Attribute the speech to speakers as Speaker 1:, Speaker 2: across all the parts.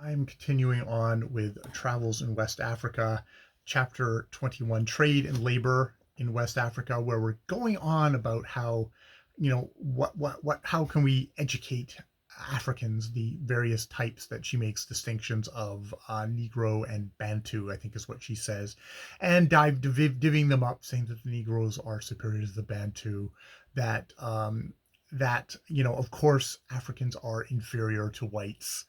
Speaker 1: I'm continuing on with Travels in West Africa, Chapter 21, Trade and Labor in West Africa, where we're going on about how, how can we educate Africans, the various types that she makes distinctions of, Negro and Bantu, I think is what she says, and divvying them up, saying that the Negroes are superior to the Bantu, that, of course, Africans are inferior to whites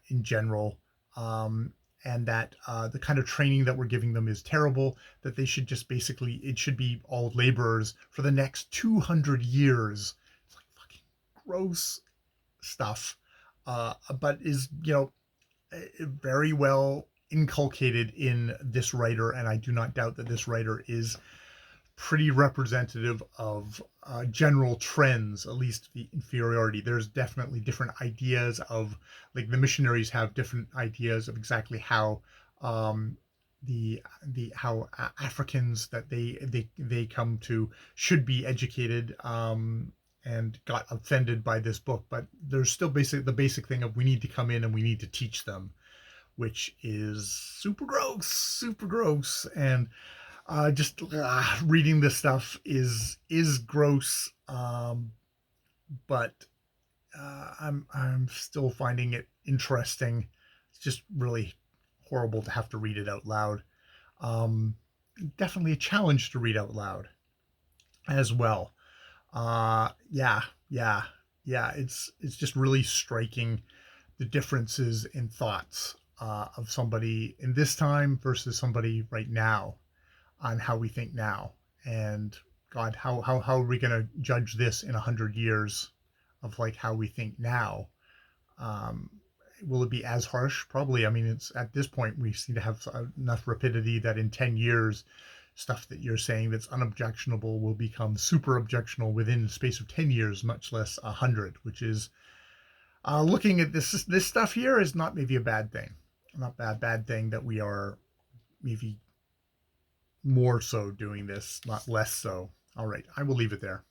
Speaker 1: in general, and that the kind of training that we're giving them is terrible, that they should just basically, it should be all laborers for the next 200 years. It's like fucking gross stuff, but is, very well inculcated in this writer, and I do not doubt that this writer is pretty representative of general trends, at least the inferiority. There's definitely different ideas of, like, the missionaries have different ideas of exactly how the how Africans that they come to should be educated, and got offended by this book. But there's still the basic thing of we need to come in and we need to teach them, which is super gross, and just reading this stuff is gross, but I'm still finding it interesting. It's just really horrible to have to read it out loud. Um, Definitely a challenge to read out loud as well. Yeah, yeah, yeah. It's just really striking, the differences in thoughts of somebody in this time versus somebody right now, on how we think now. And God, how are we going to judge this in 100 years of, like, how we think now? Um, will it be as harsh? Probably. I mean, it's at this point we seem to have enough rapidity that in 10 years, stuff that you're saying that's unobjectionable will become super objectionable within the space of 10 years, much less 100, which is, looking at this stuff here, is not maybe a bad thing. Not bad thing that we are maybe more so doing this, not less so. All right, I will leave it there.